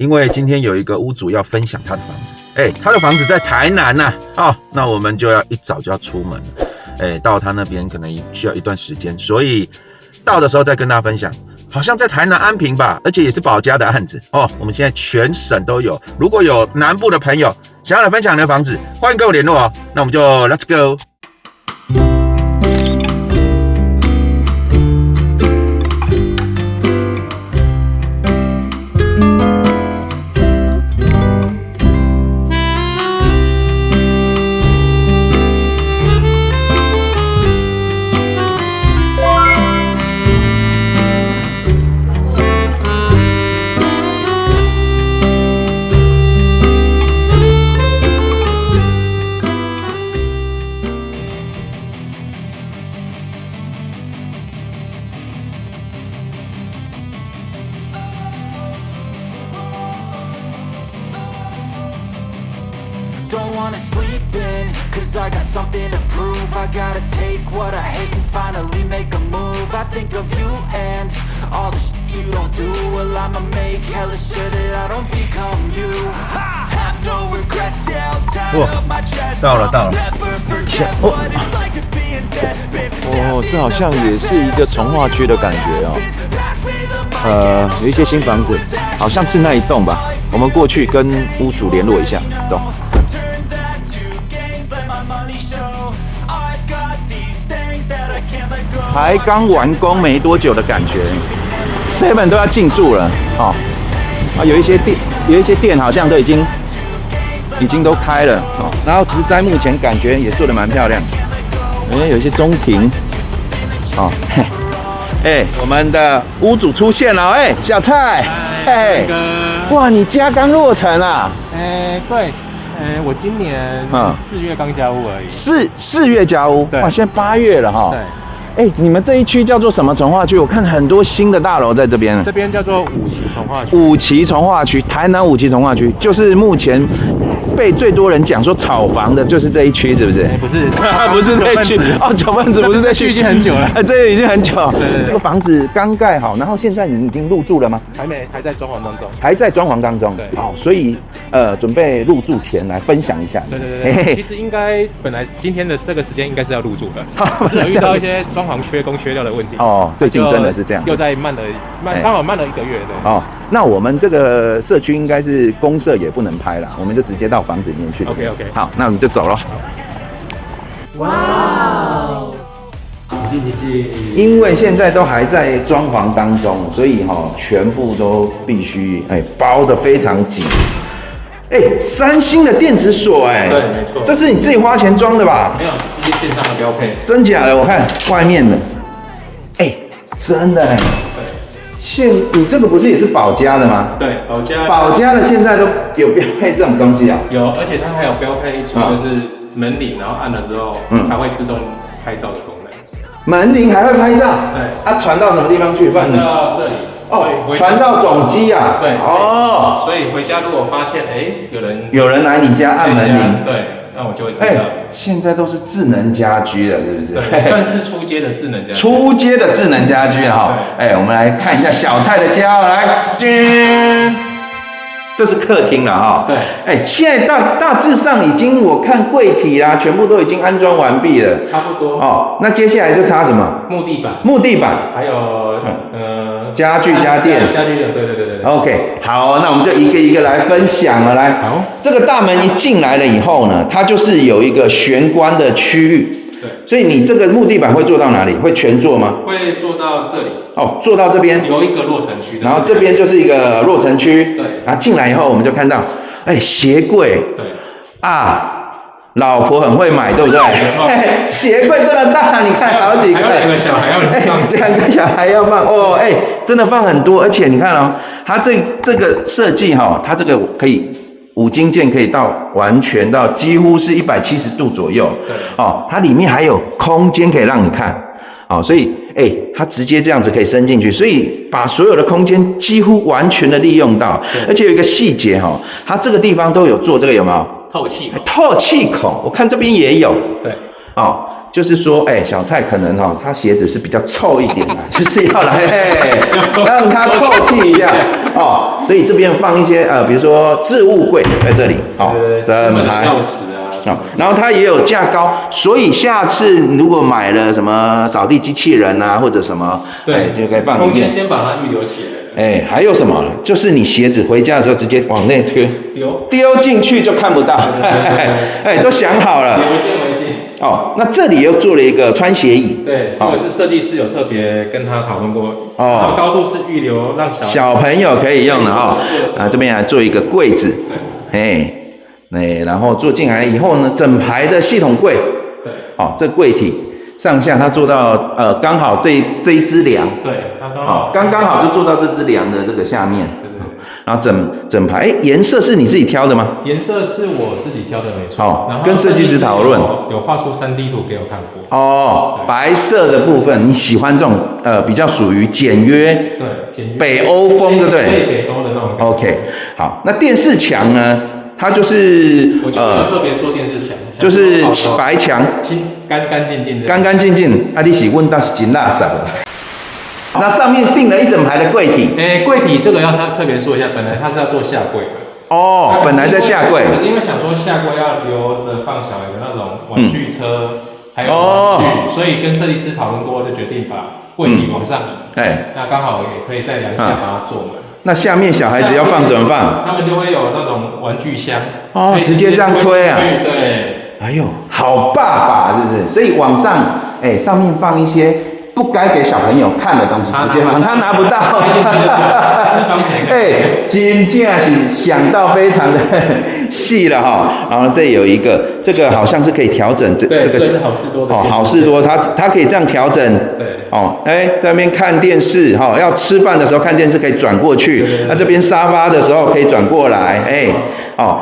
因为今天有一个屋主要分享他的房子，他的房子在台南呐，那我们就要一早就要出门了，到他那边可能需要一段时间，所以到的时候再跟大家分享。好像在台南安平吧，而且也是保家的案子哦。我们现在全省都有，如果有南部的朋友想要来分享你的房子，欢迎跟我联络哦。那我们就 Let's go。Don't wanna sleep in, cause I got something to prove. I gotta take what I hate and finally make a move. I think of you and all the shit you don't do. Well, I'ma make hella sure that I don't become you. I have no regrets, yeah, I'll tie up my chest. 到了 Never forget what it's like to be in debt. 这好像也是一个从化区的感觉哦。有一些新房子，好像是那一栋吧。我们过去跟屋主联络一下，走。才刚完工没多久的感觉 ，7 都要进驻了哦。有一些店好像都已经都开了哦。然后植栽目前感觉也做得蛮漂亮，有一些中庭哦。我们的屋主出现了，小蔡，哇，你家刚落成啊？对，我今年4月刚交屋而已。4月交屋，哇，现在8月了哈。对，你们这一区叫做什么从化区？我看很多新的大楼在这边。这边叫做五期从化区。五期从化区，台南五期从化区，就是目前被最多人讲说炒房的，就是这一区，是不是？不是，不是这一区哦，九份子不是这区，已经很久了。这个已经很久。对，这个房子刚盖好，然后现在你已经入住了吗？还没，还在装潢当中。还在装潢当中。对，所以准备入住前来分享一下。对，其实应该本来今天的这个时间应该是要入住的，是有遇到一些装潢缺工缺料的问题。最近真的是这样，又在慢刚好慢了1个月。对。那我们这个社区应该是公社也不能拍了，我们就直接到房子里面去。OK。好，那我们就走了。哇！因为现在都还在装潢当中，所以全部都必须包得非常紧。三星的电子锁，对，没错，这是你自己花钱装的吧？没有，直接线上的标配。真假的？我看外面的，真的你这个不是也是保家的吗？对，保家的现在都有标配这种东西啊？有，而且它还有标配一组，就是门铃，然后按了之后，它会自动拍照的功能。门铃还会拍照？对。传到什么地方去？传到这里。传到总机啊？对。所以回家如果发现有人来你家按门铃，对，那我就会知道。现在都是智能家居了，是不是？对，算是初阶的智能家居。初阶的智能家居哈。我们来看一下小蔡的家，来，这是客厅了哈。对。现在大致上已经我看柜体啊，全部都已经安装完毕了。差不多。那接下来就插什么？木地板。还有家具家电。家具的，对。OK， 好，那我们就一个一个来分享了。来，好，这个大门一进来了以后呢，它就是有一个玄关的区域。对。所以你这个木地板会做到哪里？会全做吗？会做到这里。做到这边。有一个落尘区。然后这边就是一个落尘区。对。然后进来以后，我们就看到，鞋柜。对。老婆很会买，对不对？鞋柜这么大，你看好几个。还有2个小孩要放。2个小孩要放真的放很多，而且你看它这个设计它这个可以5金件可以完全到几乎是170度左右。对。它里面还有空间可以让你看。所以它直接这样子可以伸进去，所以把所有的空间几乎完全的利用到。而且有一个细节它这个地方都有做这个有没有？透气孔，我看这边也有。对。哦，就是说，小蔡可能他鞋子是比较臭一点的，就是要来让他透气一下哦。所以这边放一些比如说置物柜在这里，整排钥匙啊，然后它也有架高，所以下次如果买了什么扫地机器人啊或者什么，对，就可以放里面。空间先把它预留起来。还有什么？就是你鞋子回家的时候直接往内丢进去就看不到，都想好了。违禁。哦，那这里又做了一个穿鞋椅。对，这个是设计师有特别跟他讨论过。然后高度是预留让小朋友可以用的这边还做一个柜子。然后做进来以后呢，整排的系统柜。对。这柜体上下它做到刚好这一支梁。对，刚好就做到这支梁的这个下面。然后整排颜色是你自己挑的吗？颜色是我自己挑的，没错。然后跟设计师讨论，有画出3D 图给我看过。白色的部分你喜欢这种比较属于简约，对，简约北欧风，对不对？北欧的那种。OK， 好，那电视墙呢？它就是我觉得特别做电视墙，就是白墙，干净净。你是问到是真垃圾的。那上面订了一整排的柜体。柜体这个要特别说一下，本来它是要做下柜的。本来在下柜。可是因为想说下柜要留着放小孩的那种玩具车，还有玩具，所以跟设计师讨论过，就决定把柜体往上移。那刚好也可以在梁下把它做满。那下面小孩子要放怎么放？他们就会有那种玩具箱。直接这样推啊？对。哎呦，好爸爸是不是？所以往上，上面放一些不该给小朋友看的东西，直接放，他拿不到。真正是想到非常的细了哈。然后这有一个，这个好像是可以调整这个。这是好事多的。好事多，它可以这样调整。对。在那边看电视要吃饭的时候看电视可以转过去，那这边沙发的时候可以转过来，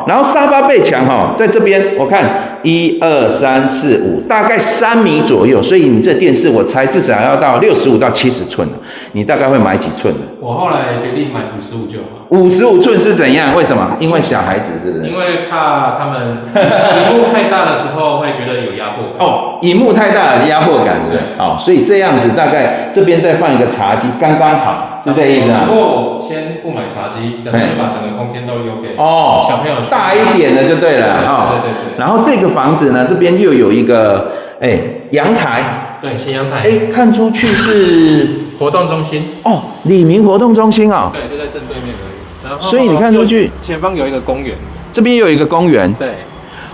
然后沙发背墙在这边我看1、2、3、4、5，大概3米左右，所以你这电视我猜至少要到65到70寸，你大概会买几寸？我后来决定买55就好。55寸是怎样？为什么？因为小孩子是不是？因为怕他们荧幕太大的时候会觉得有压迫感。荧幕太大的压迫感，对不对？所以这样子大概这边再放一个茶几，刚刚好，是这意思啊？如果先不买茶几，可能就把整个空间都留给小朋友大一点的就对了对。然后这个房子呢，这边又有一个阳台，对，前阳台。看出去是活动中心李明活动中心对，就在正对面而已。然后所以你看出去前方有一个公园，这边有一个公园。对，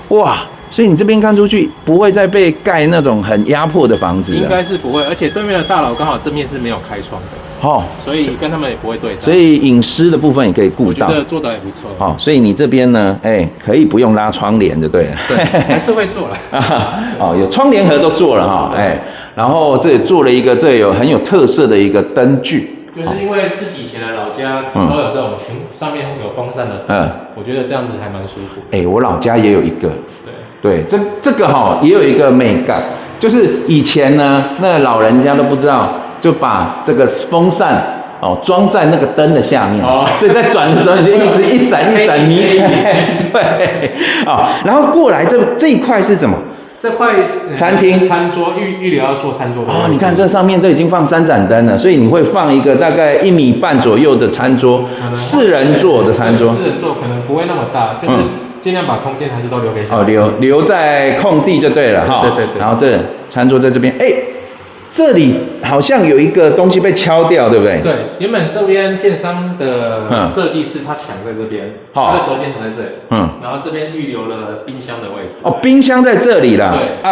哇！所以你这边看出去不会再被盖那种很压迫的房子，应该是不会，而且对面的大楼刚好正面是没有开窗的，所以跟他们也不会对到，所以隐私的部分也可以顾到，我觉得做得也不错。所以你这边呢，可以不用拉窗帘就对了，对，还是会做了，有窗帘盒都做了然后这里做了一个很有特色的一个灯具。就是因为自己以前的老家都有这种上面有风扇的我觉得这样子还蛮舒服。我老家也有一个。对，这个也有一个美感，就是以前呢，那老人家都不知道，就把这个风扇装在那个灯的下面，所以在转的时候你就一直一闪一闪迷彩。对，然后过来这一块是什么？这块餐厅餐桌预留要做餐桌你看这上面都已经放3盏灯了，所以你会放一个大概1.5米左右的餐桌，4人座的餐桌。4人座可能不会那么大，就是尽量把空间还是都留给小孩子。留在空地就对了对。然后这餐桌在这边，这里好像有一个东西被敲掉，对不对？对，原本这边建商的设计师他墙在这边，他的隔间墙在这里，然后这边预留了冰箱的位置。冰箱在这里啦。对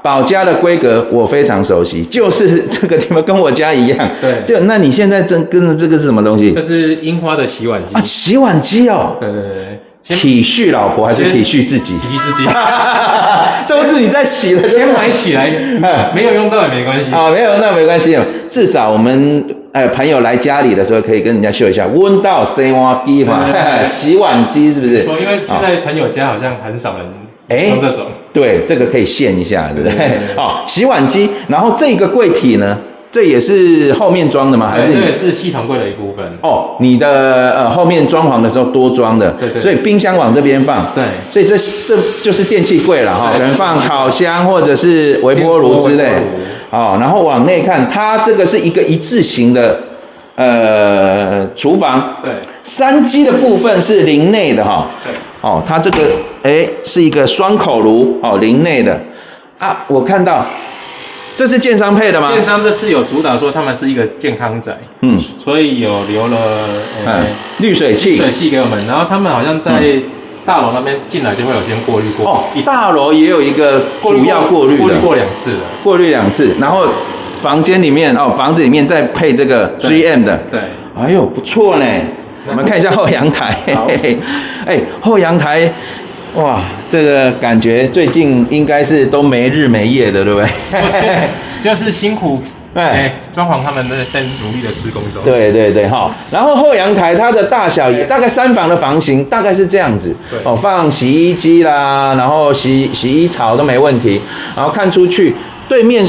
宝家的规格我非常熟悉，就是这个地方跟我家一样。对，那你现在跟着这个是什么东西？这是樱花的洗碗机洗碗机对。体恤老婆还是体恤自己？体恤自己，都是你在洗的。先买起来，没有用到也没关系。没有用到没关系，至少我们朋友来家里的时候可以跟人家秀一下，温到洗碗机嘛，洗碗机是不是？因为现在朋友家好像很少人用这种。对，这个可以现一下，对不对？洗碗机，然后这个柜体呢？这也是后面装的吗？还是这也是系统柜的一部分？哦，你的后面装潢的时候多装的，对，所以冰箱往这边放，对，所以这就是电器柜了哈，可能放烤箱或者是微波炉之类，哦，然后往内看，它这个是一个一字形的厨房，对，山鸡的部分是林内的哈，对，哦，它这个是一个双口炉哦，林内的啊，我看到。这是建商配的吗？建商这次有主打说他们是一个健康宅，所以有留了滤水器给我们，然后他们好像在大楼那边进来就会有先过滤过。哦，大楼也有一个主要过滤的，过滤过2次了，过滤2次，然后房子里面再配这个 3M 的，对，哎呦不错呢。我们看一下后阳台，后阳台。哇，这个感觉最近应该是都没日没夜的，对不对？就是辛苦，装潢他们在努力的施工中。对哈。然后后阳台它的大小也大概3房的房型，大概是这样子。哦，放洗衣机啦，然后洗衣槽都没问题。然后看出去。对面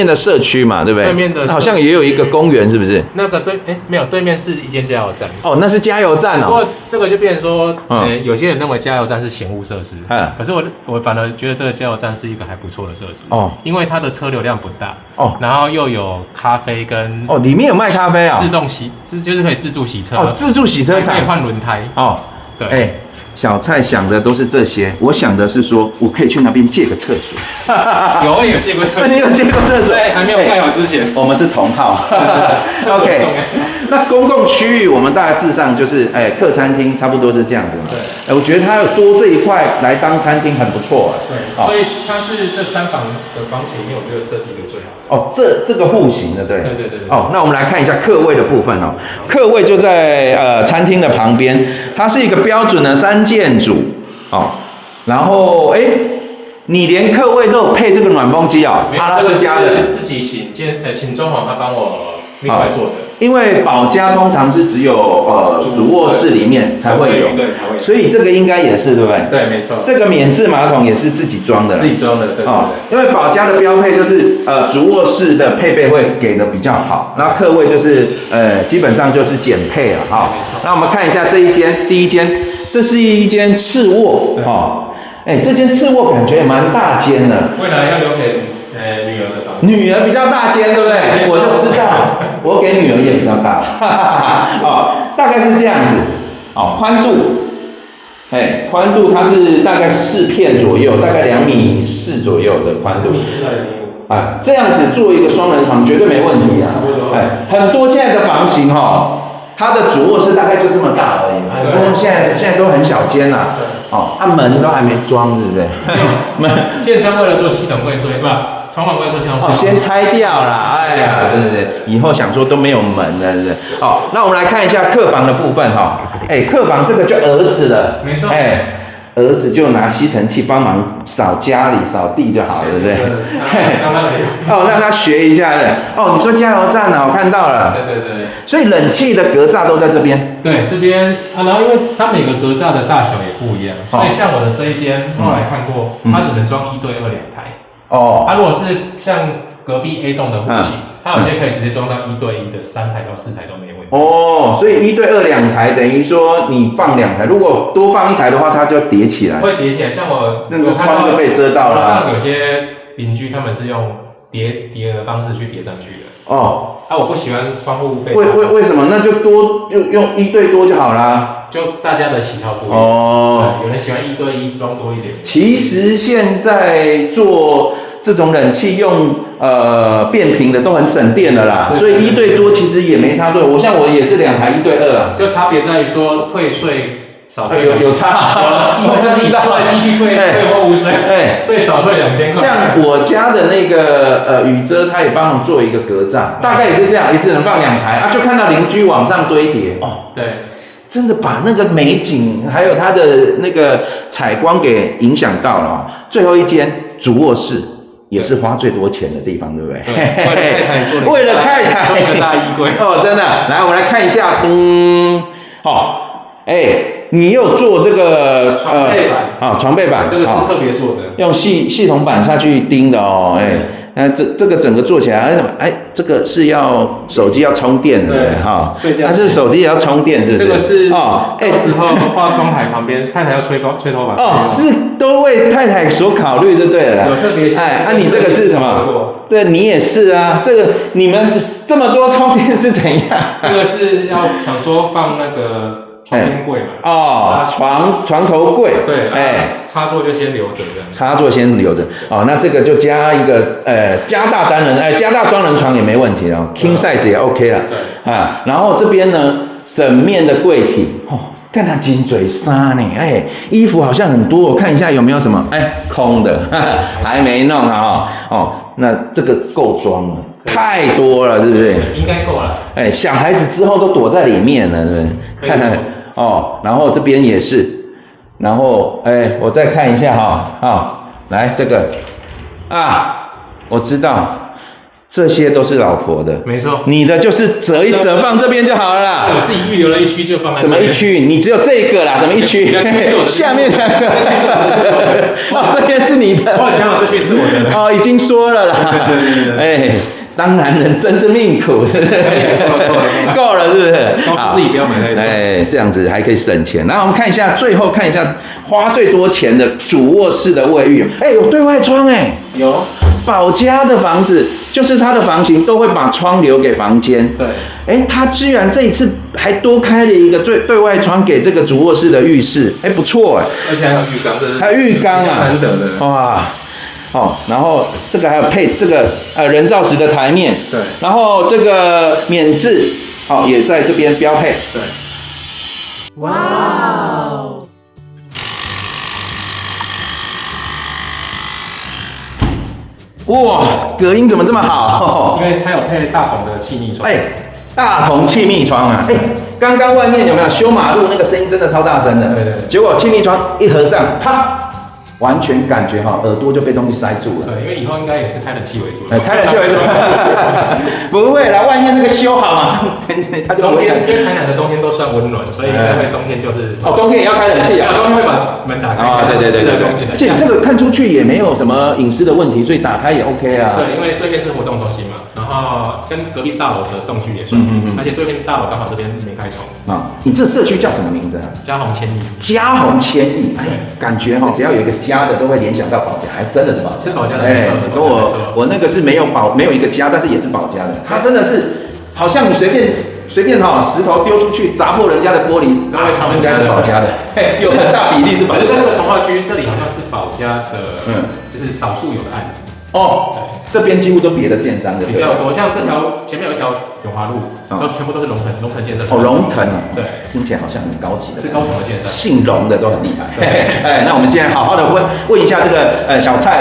的社区嘛，对不对？对面的好像也有一个公园，是不是？那个没有，对面是一间加油站。哦，那是加油站哦。不过这个就变成说，有些人认为加油站是嫌恶设施，可是我反而觉得这个加油站是一个还不错的设施哦，因为它的车流量不大哦，然后又有咖啡跟里面有卖咖啡啊，自动洗就是可以自助洗车哦，自助洗车场可以换轮胎哦，对。小蔡想的都是这些，我想的是说，我可以去那边借个厕所。有借过厕所，你有借过厕所？对，还没有盖好之前，我们是同号。OK， 那公共区域我们大致上就是客餐厅差不多是这样子嘛。对，我觉得它有多这一块来当餐厅很不错。对，所以它是这3房的房型里面，我觉得设计的最好。哦，这个户型的，对。对。哦，那我们来看一下客位的部分哦。客位就在餐厅的旁边，它是一个标准的3件组哦。然后你连客位都有配这个暖风机哦，阿拉斯加的。自己请装潢他帮我另外做的。因为保家通常是只有主卧室里面才会有，对，才会有，所以这个应该也是对不对？对，没错。这个免治马桶也是自己装的。自己装的，对。因为保家的标配就是主卧室的配备会给的比较好，然后客位就是基本上就是减配了哈。那我们看一下这一间，第一间，这是一间次卧哦。这间次卧感觉也蛮大间的。未来要留给女儿的房子。女儿比较大间，对不对？我就知道，我给女儿也比较大。大概是这样子。宽度，宽度它是大概4片左右，大概2.4米左右的宽度。这样子做一个双人床绝对没问题啊。很多现在的房型它的主卧室大概就这么大而已，很多现在都很小间啦。门都还没装，是不是？门建商为了做系统柜，所以窗户柜做系统柜。先拆掉啦！哎呀，真的是，以后想说都没有门了，是不是？那我们来看一下客房的部分客房这个就儿子了，没错。儿子就拿吸尘器帮忙扫家里、扫地就好了，对不对？让他学一下的。你说加油站我看到了。对。所以冷气的格栅都在这边。对，这边然后因为它每个格栅的大小也不一样，所以像我的这一间，后来看过，它只能装1对2台。它如果是像隔壁 A 栋的户型，它有些可以直接装到1对1的3台到4台都没问题。所以1对22台等于说你放2台，如果多放1台的话，它就要叠起来。会叠起来，像我那个窗就被遮到了。像有些邻居他们是用叠的方式去叠上去的。我不喜欢窗户被。为什么？那就用1对多就好啦。就大家的喜好不一样。有人喜欢1对1装多一点。其实现在做这种冷气用变频的都很省电的啦，所以1对多其实也没差多。我也是2台1对2啊，就差别在于说退税少退有差，因为他自己收来继续退货无税，所以少退2000块。像我家的那个雨遮，他也帮我做一个隔栅，大概也是这样，也只能放2台就看到邻居往上堆叠对。真的把那个美景还有它的那个采光给影响到了。最后一间主卧室也是花最多钱的地方，对不对？对，为了太太做一个大衣柜。真的。来，我们来看一下，你又做这个床背板床背板，这个是特别做的，用系统板下去钉的哦，那这个整个做起来，这个是要手机要充电的哈，但是手机也要充电，是不是？这个是到时候化妆台旁边，太太要吹头发是都为太太所考虑就对了，有特别你这个是什么？对，你也是啊，这个你们这么多充电是怎样？这个是要想说放那个床边柜嘛，床头柜，对，插座就先留着这样，插座先留着，那这个就加一个加大双人床也没问题了，king size 也 OK 了，对然后这边呢，整面的柜体，看它金嘴纱呢，衣服好像很多，我看一下有没有什么，空的，还没弄好，那这个够装了，太多了，是不是？应该够了。小孩子之后都躲在里面了，是不是？看看然后这边也是，然后我再看一下来这个我知道。这些都是老婆的，没错，你的就是折一折放这边就好了啦。我自己预留了一区就放在这边。什么一区？你只有这个啦，什么一区？下面两个。这边是你的。我讲好，这边是我的。已经说了啦。对。当男人真是命苦，够了是不是？告诉自己不要买太多。这样子还可以省钱。然后我们看一下，最后看一下花最多钱的主卧室的卫浴，有对外窗有。宝家的房子就是它的房型都会把窗留给房间。对。它居然这一次还多开了一个对外窗给这个主卧室的浴室，不错而且还有浴缸，还有浴缸难得的。哇。然后这个还有配这个人造石的台面，对，然后这个免治也在这边标配，对，哇，隔音怎么这么好？因为它有配大同的气密窗，大同气密窗啊，刚刚外面有没有修马路那个声音真的超大声的，对，结果气密窗一合上，啪。完全感觉耳朵就被东西塞住了。对，因为以后应该也是开冷气为主。开冷气为主。不会啦，外面那个修好马上，它就会。因为台南的冬天都算温暖，所以冬天就是冬天也要开冷气啊。冬天会把门打开。对。这个看出去也没有什么隐私的问题，所以打开也 OK 啊。对，因为这边是活动中心嘛，然后跟隔壁大楼的动区也算，而且对面大楼刚好这边没开窗。你这社区叫什么名字啊？嘉宏千亿。嘉宏千亿，感觉只要有一个家的都会联想到宝家，还真的是宝家。是宝家的。跟我那个是没有一个家，但是也是宝家的。它真的是好像你随便石头丢出去砸破人家的玻璃，他们家是宝家的，有很大比例是宝家的。在这个从化区这里好像是宝家的，就是少数有的案子。这边几乎都别的建商的，比较多，像这条前面有一条永华路，全部都是龙腾建设。龙腾对，听起来好像很高级的，是高雄的建设，姓龙的都很厉害。那我们今天好好的问一下这个小蔡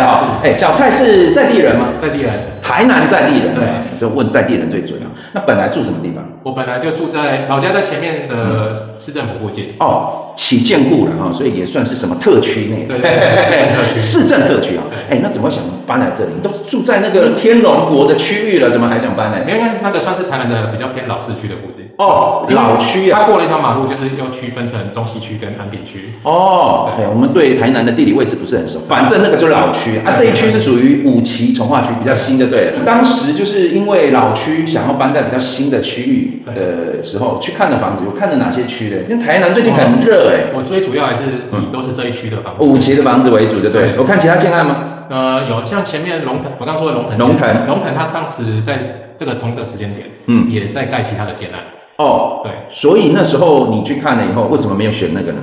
小蔡是在地人吗？在地人，台南在地人，对，就问在地人最准。那本来住什么地方？我本来就住在老家，在前面的市政府附近。起建固了所以也算是什么特区内，对，市政特区那怎么想搬来这里？你都住在那个天龙国的区域了，怎么还想搬来？因为那个算是台南的比较偏老市区的附近。老区啊，它过了一条马路，就是又区分成中西区跟安平区。我们对台南的地理位置不是很熟，反正那个就是老区这一区是属于五期从化区，比较新的。对，当时就是因为老区想要搬在比较新的区域的时候，去看的房子，有看的哪些区的？因为台南最近很热我最主要还是都是这一区的房子，五期的房子为主，对不对？我看其他建案吗？有像前面龙腾，我刚说的龙腾，它当时在这个同个时间点，也在盖其他的建案。对，所以那时候你去看了以后，为什么没有选那个呢？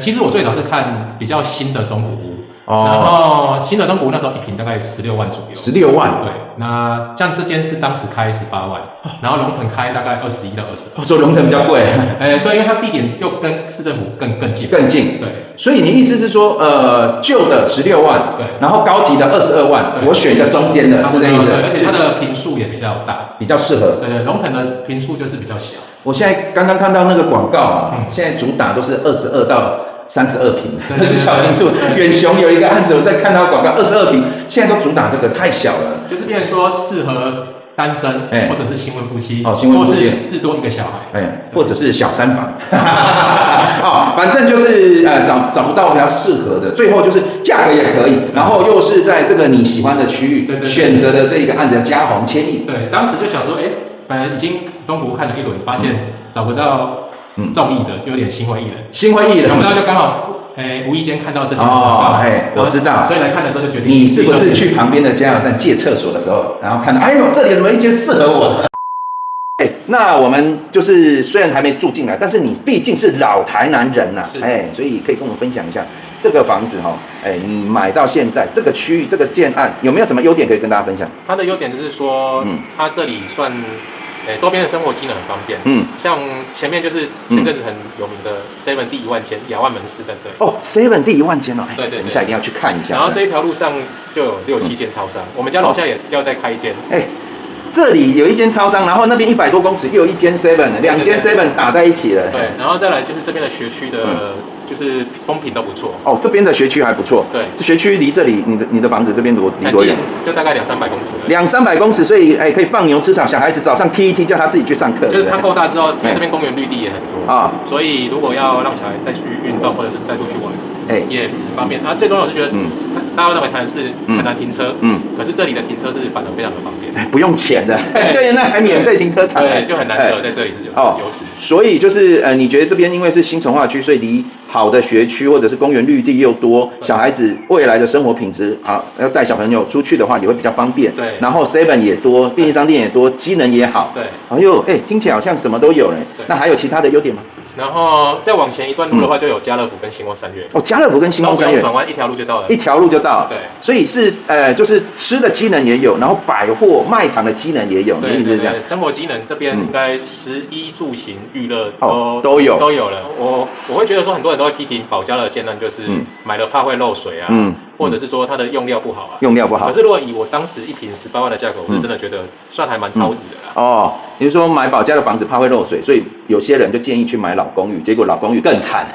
其实我最早是看比较新的中古屋。然后新的中古屋那时候一坪大概16万左右。16万。对，那像这间是当时开18万，然后龙腾开大概21到22。所以龙腾比较贵。对，因为它地点又跟市政府更近。更近。对。所以你意思是说，旧的16万，对，然后高级的22万，我选一个中间的，是这意思？而且它的坪数也比较大，比较适合。对，龙腾的坪数就是比较小。我现在刚刚看到那个广告现在主打都是22到32坪，那是小坪数。远雄有一个案子，我在看到广告22坪，现在都主打这个太小了，就是变成说适合单身，或者是新婚夫妻，新婚夫妻，或是至多一个小孩，或者是小三房，反正就是找不到比较适合的，最后就是价格也可以，然后又是在这个你喜欢的区域选择的这个案子加红签意。对，当时就想说，本来已经中古屋看了一轮，发现找不到中意的，就有点心灰意冷。心灰意冷，想不到就刚好。无意间看到这间我知道，所以来看了之后就决定。你是不是去旁边的加油站借厕所的时候，然后看到，哎呦，这里有没有一间适合我的？那我们就是虽然还没住进来，但是你毕竟是老台南人呐，所以可以跟我们分享一下这个房子你买到现在这个区域这个建案有没有什么优点可以跟大家分享？它的优点就是说，它这里算。周边的生活机能很方便，像前面就是前阵子很有名的 7第1万间亚万门市在这里。7第1万间对，等一下一定要去看一下。然后这一条路上就有6、7间超商，我们家楼下也要再开一间。这里有一间超商，然后那边100多公尺又有一间 7， 2间 7打在一起了。对，然后再来就是这边的学区的，就是风评都不错。这边的学区还不错。对，这学区离这里你的房子这边离多远？就大概200-300公尺。200-300公尺，所以可以放牛吃草，小孩子早上踢一踢，叫他自己去上课。就是它够大之后，因为这边公园绿地也很多所以如果要让小孩带去运动或者是带出去玩。也很方便。最重要是觉得，大家认为台南市很难停车，可是这里的停车是反而非常的方便，不用钱的，对，那还免费停车场，对，就很难得在这里是有优势。所以就是你觉得这边因为是新重划区，所以离好的学区或者是公园绿地又多，小孩子未来的生活品质要带小朋友出去的话也会比较方便。对，然后 7也多，便利商店也多，机能也好。对，听起来好像什么都有嘞。那还有其他的优点吗？然后再往前一段路的话，就有家乐福跟星光三月。家乐福跟星光三月转弯一条路就到了。一条路就到。对，所以是就是吃的机能也有，然后百货卖场的机能也有。对，意思是这样。生活机能这边应该衣住行娱乐都有了。我会觉得说很多人都会批评保家的建案就是买了怕会漏水啊，或者是说它的用料不好啊。用料不好。可是如果以我当时1坪18万的价格，我是真的觉得算还蛮超值的啦。你是说买保家的房子怕会漏水，所以有些人就建议去买老公寓，结果老公寓更惨。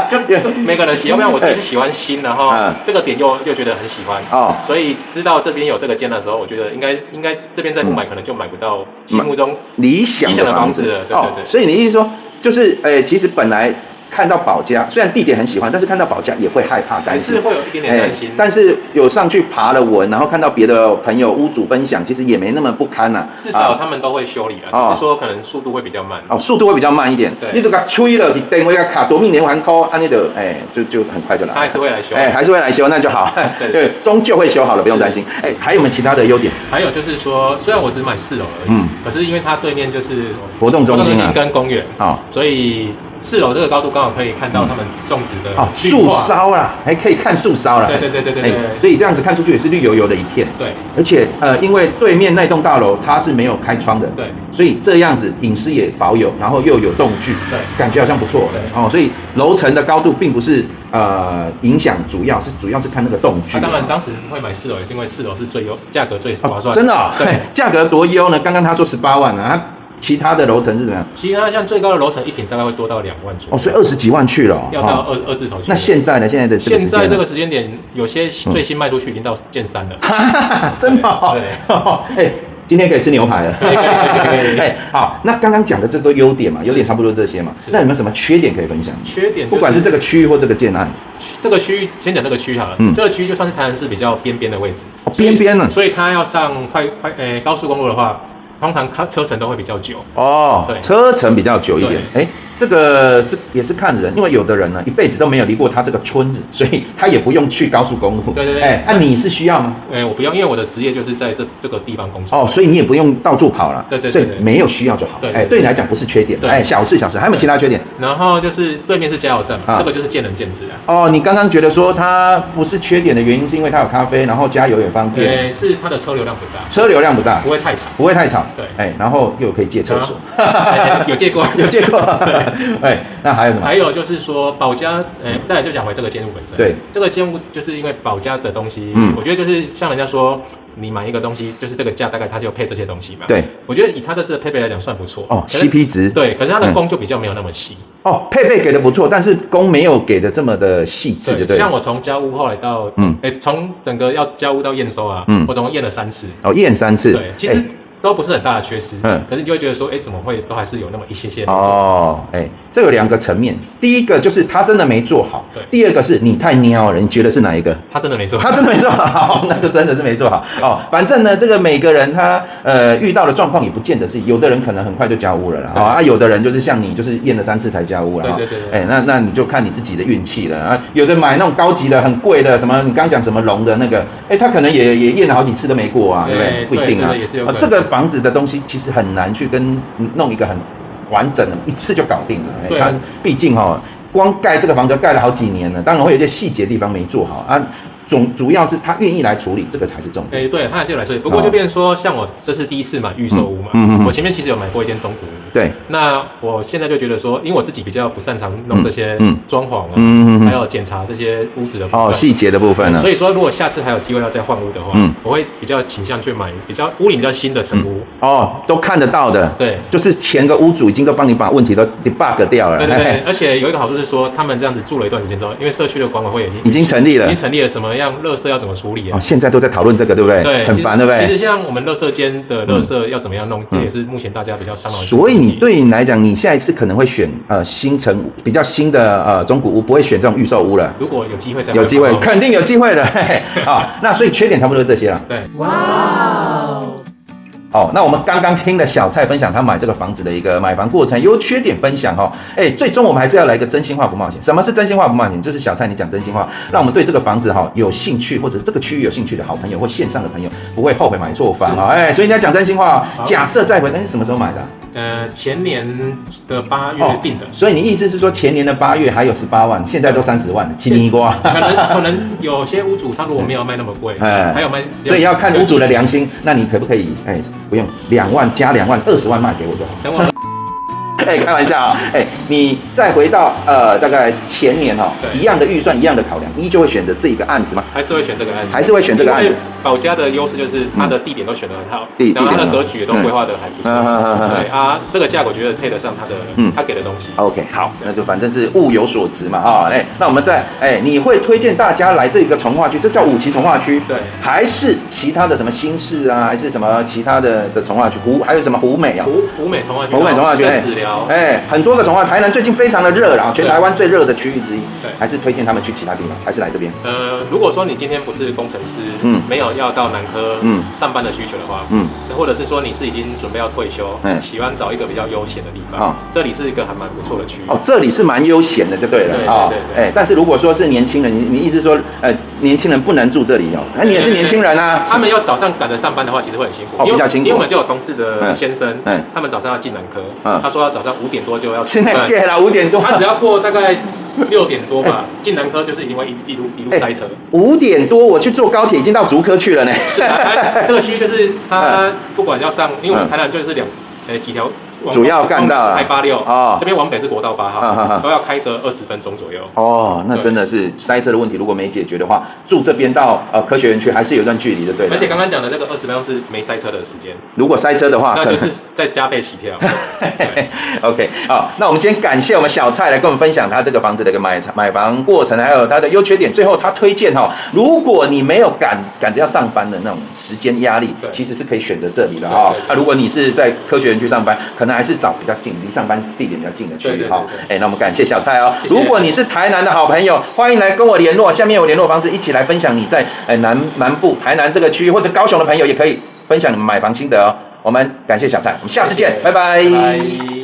就每个人喜欢，因为我自己是喜欢新，然后这个点又觉得很喜欢所以知道这边有这个建的时候，我觉得应该这边再不买，可能就买不到心目中理想的房子了。对。所以你意思说，就是其实本来看到保家，虽然地点很喜欢，但是看到保家也会害怕担心，还是会有一点点担心。但是有上去爬了文，然后看到别的朋友屋主分享，其实也没那么不堪呐。至少他们都会修理了，只是说可能速度会比较慢。速度会比较慢一点。对，你都给吹了，你电话卡夺命连环 call，那就很快就来。他还是会来修。还是会来修，那就好。对，终究会修好了，不用担心。还有没有其他的优点？还有就是说，虽然我只买4楼而已，可是因为它对面就是活动中心跟公园所以4楼这个高度刚好可以看到他们种植的树梢啦，还可以看树梢啦。对。所以这样子看出去也是绿油油的一片。对，而且因为对面那栋大楼它是没有开窗的，对，所以这样子隐私也保有，然后又有动距，对，感觉好像不错。所以楼层的高度并不是影响，主要是看那个动距。当然当时会买4楼也是因为4楼是最优，价格最划算。真的对，价格多优呢？刚刚他说18万啊。其他的楼层是怎么样？其他像最高的楼层1坪大概会多到2万左右。所以20几万去了要到二字头去。那现在呢？现在的这个时间，现在这个时间点，有些最新卖出去已经到件3了。真好。对。今天可以吃牛排了。可以。好，那刚刚讲的这都优点嘛，优点差不多这些嘛。那有没有什么缺点可以分享？缺点不管是这个区域或这个建案。这个区域先讲这个区域好了。这个区域就算是台南市比较边边的位置。边边呢？所以它要上高速公路的话。通常车程都会比较久对，车程比较久一点。这个也是看人，因为有的人呢一辈子都没有离过他这个村子，所以他也不用去高速公路。对。你是需要吗？我不用，因为我的职业就是在这个地方工作。所以你也不用到处跑了。对。所以没有需要就好。对你来讲不是缺点。小事。还有没有其他缺点？然后就是对面是加油站嘛，这个就是见仁见智你刚刚觉得说它不是缺点的原因，是因为它有咖啡，然后加油也方便。是它的车流量不大。车流量不大，不会太吵。不会太吵。对。然后又可以借厕所。有借过。对。那还有什么？还有就是说保家，再来就讲回这个建筑本身。对，这个建筑就是因为保家的东西，我觉得就是像人家说，你买一个东西，就是这个价大概它就配这些东西嘛。对，我觉得以它这次的配备来讲算不错。CP 值。对，可是它的工就比较没有那么细。配备给的不错，但是工没有给的这么的细致，对。像我从交屋后来到，从整个要交屋到验收啊，我总共验了3次。验3次。对，其实。都不是很大的缺失，可是你就会觉得说，怎么会都还是有那么一些些哦，这有2个层面，第一个就是他真的没做好，第二个是你太喵了，你觉得是哪一个？他真的没做好，他真的没做好，那就真的是没做好哦。反正呢，这个每个人他遇到的状况也不见得是，有的人可能很快就交屋了啦，有的人就是像你，就是验了3次才交屋了，对，那你就看你自己的运气了啊。有的买那种高级的、很贵的，什么你刚讲什么龙的那个，他可能也验了好几次都没过啊，对不对？不一定啊。这个房子的东西其实很难去弄一个很完整的，一次就搞定了。它毕竟光盖这个房子盖了好几年了，当然会有一些细节地方没做好啊。主要是他愿意来处理，这个才是重点。对，他还是有来处理。不过就变成说，像我这是第一次买预售屋嘛，我前面其实有买过一间中古屋。对。那我现在就觉得说，因为我自己比较不擅长弄这些装潢啊，还有检查这些屋子的部分细节的部分呢。所以说，如果下次还有机会要再换屋的话，我会比较倾向去买屋龄比较新的成屋。都看得到的。对。就是前个屋主已经都帮你把问题都 debug 掉了。对。而且有一个好处是说，他们这样子住了一段时间之后，因为社区的管委会已经成立了，什么样垃圾要怎么处理现在都在讨论这个，对不对？对，很烦，对不对？其实像我们垃圾间的垃圾要怎么样弄，这也是目前大家比较伤脑筋。所以你对你来讲，你下一次可能会选比较新的中古屋，不会选这种预售屋了。如果有机会再有机会，肯定有机会的。那所以缺点差不多这些了。对，哇。那我们刚刚听了小蔡分享他买这个房子的一个买房过程优缺点分享最终我们还是要来一个真心话不冒险。什么是真心话不冒险？就是小蔡你讲真心话，让我们对这个房子有兴趣，或者这个区域有兴趣的好朋友或线上的朋友不会后悔买错房所以你要讲真心话。假设再回，什么时候买的？前年的8月定的。所以你意思是说前年的8月还有18万，现在都30万了，金尼瓜。可能有些屋主他如果没有卖那么贵，还有卖，所以要看屋主的良心。那你可不可以不用2万加2万，20万卖给我就好。等我。开玩笑你再回到大概前年一样的预算，一样的考量，依旧会选择这一个案子吗？还是会选这个案子？还是会选这个案子。保家的优势就是它的地点都选得很好，然后它的格局也都规划得还不错。对啊，这个价我觉得配得上他给的东西。OK， 好，那就反正是物有所值嘛那我们你会推荐大家来这个从化区，这叫5期从化区，对，还是其他的什么新市啊，还是什么其他的从化区？还有什么湖美湖美从化区，湖美从化区，子寮。很多个从化，台南最近非常的热啦，全台湾最热的区域之一。对，还是推荐他们去其他地方，还是来这边？如果说你今天不是工程师，没有要到南科上班的需求的话，或者是说你是已经准备要退休，喜欢找一个比较悠闲的地方，这里是一个还蛮不错的区域。这里是蛮悠闲的，就对了。对。但是如果说是年轻人，你意思说，年轻人不能住这里你也是年轻人啊。他们要早上赶着上班的话，其实会很辛苦，比较辛苦。因为我们就有同事的先生，他们早上要进南科，他说要早上5点多就要。现在对了，5点多。他只要过大概6点多吧，进南科就是一定会一路塞车。5点多我去坐高铁已经到竹科去了呢。这个区域就是他不管要上，因为我们台南就是几条。主要干道开86这边往北是国道8号，都要开个20分钟左右。那真的是塞车的问题，如果没解决的话，住这边到科学园区还是有一段距离的，对。而且刚刚讲的那个20分钟是没塞车的时间，如果塞车的话，那就是再加倍起跳。OK， 那我们今天感谢我们小蔡来跟我们分享他这个房子的一个买房过程，还有他的优缺点。最后他推荐如果你没有赶着要上班的那种时间压力，其实是可以选择这里的如果你是在科学园区上班，可能还是找比较近、离上班地点比较近的区域那我们感谢小蔡如果你是台南的好朋友，欢迎来跟我联络，下面有联络方式，一起来分享你在南部台南这个区域或者高雄的朋友也可以分享你们买房心得我们感谢小蔡，我们下次见，拜拜。